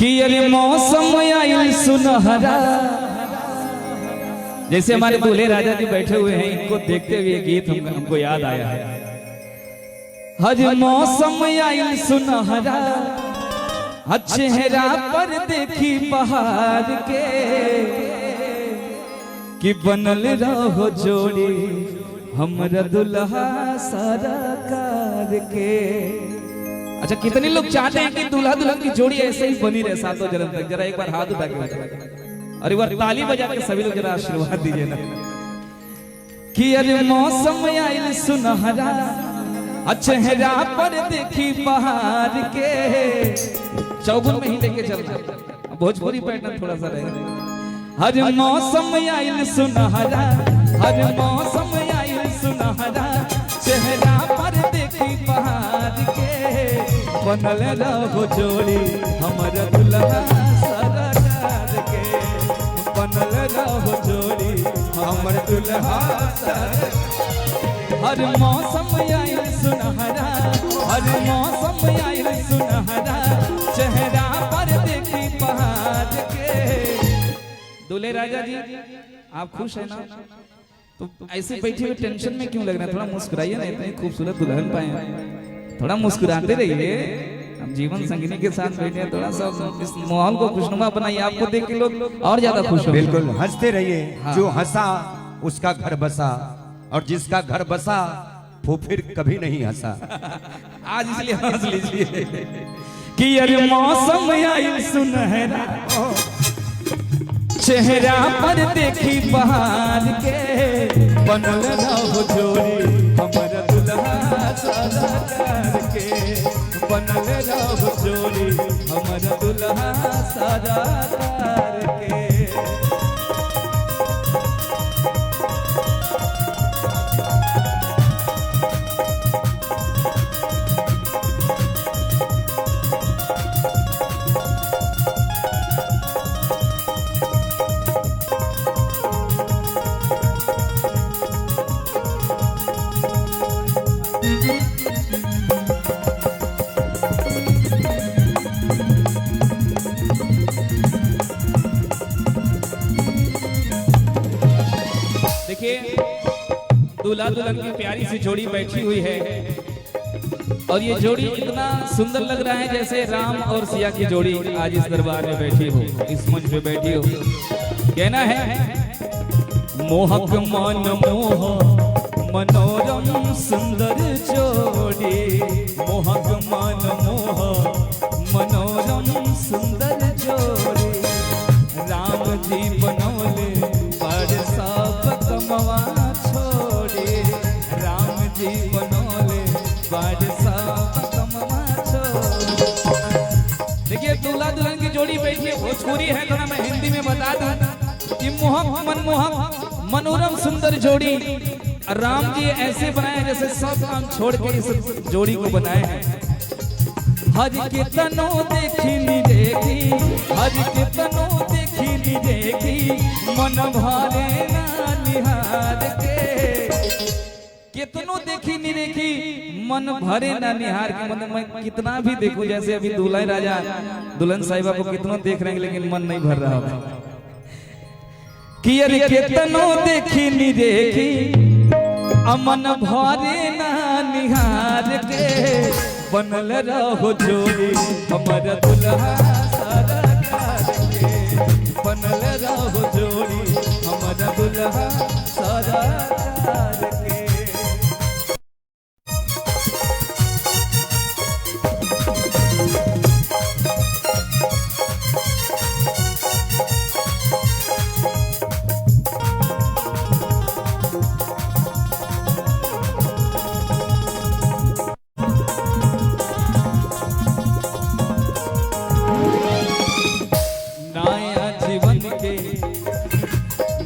कि अरे मौसम आइल सुनहरा। जैसे हमारे दूल्हे राजा जी बैठे हुए हैं, इनको देखते हुए गीत हमको याद आया है। हर मौसम आइल सुनहरा, चेहरा पर देखी बहार के, कि बनल रहो जोड़ी हमरा दुल्हा सरकार के। अच्छा, कितने लोग चाहते हैं कि दूल्हा दुल्हन की जोड़ी ऐसे ही बनी रहे सातों जन्म तक? जरा एक बार हाथ उठा के और एक बार ताली बजा के सभी लोग जरा आशीर्वाद दीजिए ना। कि अरे मौसम आइल सुनहरा, चेहरा पर देखी बहार के। चौगुन में ही लेके चलना, भोजपुरी पैटर्न थोड़ा सा रहेगा। हर मौसम आइल सुनहरा, हर मौसम आइल सुनहरा, चेहरा पर देखी बहार के, बनल रहो जोड़ी हमर दुल्हा सरकार के, बनल रहो जोड़ी हमर दुल्हा सरकार। हर मौसम आइल सुनहरा, हर मौसम आइल सुनहरा, चेहरा पर देखी बहार के। दूल्हे राजा जी, आप खुश है ना? तो ऐसे बैठे हुए टेंशन में क्यों लग रहा है? थोड़ा मुस्कुराइए ना, इतनी खूबसूरत दुल्हन पाए, थोड़ा मुस्कुराते रहिए। हम जीवन संगिनी के साथ बैठे हैं, थोड़ा सा इस माहौल को खुशनुमा बनाइए। आपको देख के लोग और ज्यादा खुश होंगे। बिल्कुल, हंसते रहिए। हाँ। जो हंसा उसका घर बसा, और जिसका घर बसा वो फिर कभी नहीं हंसा। आज इसलिए हंस लीजिए कि अरे मौसम आइल सुनहरा, चेहरा पर देखी बहार के, बनल रहो जोड़ी हमर दुल्हा सरकार के, बनल रहो जोड़ी हमर दुल्हा सरकार के। देखिए, दूल्हा दुल्हन की प्यारी सी जोड़ी बैठी हुई है, और ये जोड़ी इतना सुंदर लग रहा है जैसे राम और सिया की जोड़ी आज इस दरबार में बैठी हो, इस मंच पे बैठी हो। कहना है मोहक मन मोह मनोरम सुंदर जोड़ी, मोहक मन मोह मनोरम सुंदर जोड़ी, राम जी बनौले पर सब कमवा छोड़े, राम जी बनौले पर सब कमवा छोड़े। देखिए, दूल्हा दुल्हन की जोड़ी बैठी है, भोजपुरी है, थोड़ा मैं हिंदी में बता दूं कि मोहक मनमोहक मनोरम सुंदर जोड़ी। राम जी ऐसे बनाए जैसे सब काम छोड़ के इस जोड़ी को बनाए हैं। हज के तनो देखी नी देखी, हज के तनो देखी नी देखी, मन भरे ना निहार के। कितनो देखी नी देखी, मन भरे ना निहार के। मतलब मैं कितना भी देखूं, जैसे अभी दूल्हा राजा दुल्हन साहिबा को कितनो देख रहे हैं, लेकिन मन नहीं भर रहा है। कि अरे कितनो देखी नी देखी, अमन भरे ना निहार के, बनल रहो जोड़ी हमर दुल्हा सरकार के, बनल रहो जोड़ी हमर दुल्हा सरकार के।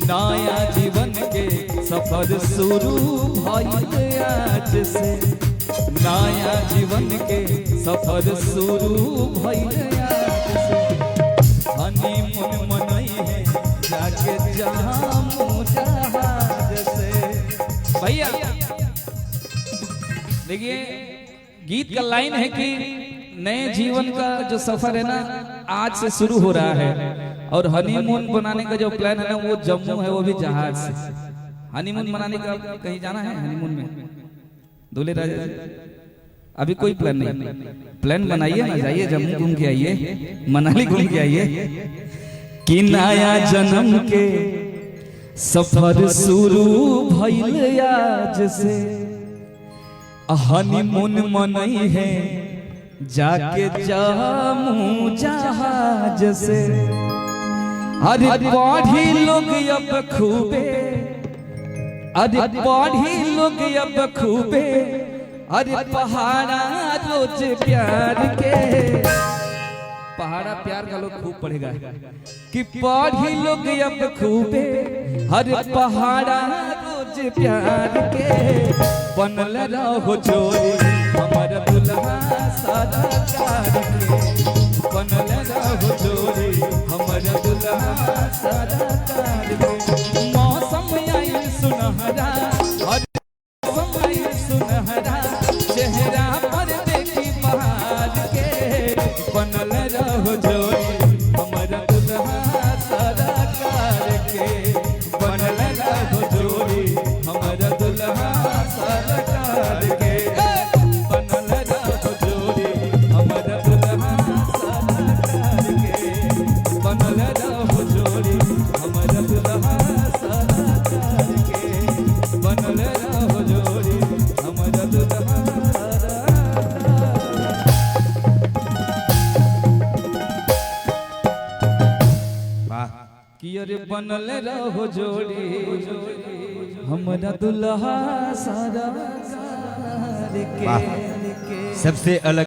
नया जीवन के सफर शुरू भइल आज से, नया जीवन के सफर शुरू भइल आज से। हनीमून मनई है जाके जहां जहाज से। भैया देखिए, गीत का लाइन है कि नए जीवन का जो सफर है ना, आज से शुरू हो रहा है। और हनीमून बनाने का जो प्लान है ना वो जम्मू है, वो भी जहाज से। हनीमून मनाने का कहीं जाना है हनीमून में दूल्हे राजा? अभी कोई प्लान नहीं। प्लान बनाइए ना, जाइए जम्मू घूम के आइए, मनाली घूम के आइए कि नया जन्म के सफर शुरू भइल आज से। हनीमून मनई है जाके जम्मू जहाज से। अरे पढ़ी लोग अब खूबे, अरे पढ़ी लोग अब खूबे, अरे पहाड़ा रोज प्यार के। पहाड़ा प्यार का लोग खूब पढ़ेगा कि पढ़ी लोग अब खूबे, अरे पहाड़ा रोज प्यार के। बनल रहो जोड़ी हमारा दुल्हा सादा कार के। बनल रहो जोड़ी हमारा दुल्हा सादा कार के। मौसम आई सुनहरा, मौसम आई सुनहरा, चेहरा पर देखी बहार के। बनल रहो जोड़ी हमारा दुल्हा सादा कार के। बनल रहो जोड़ी हमारा दुल्हा सादा कार के। बनल रहो जोड़ी हमारा दुल्हा सादा कार के। बनल रहो जोड़ी हमारा दुल्हा सादा कार के। बनल रहो जोड़ी हमारा दुल्हा सादा कि अरे बनल रहो जोड़ी हमारा दुल्हा सादा कार के। सबसे अलग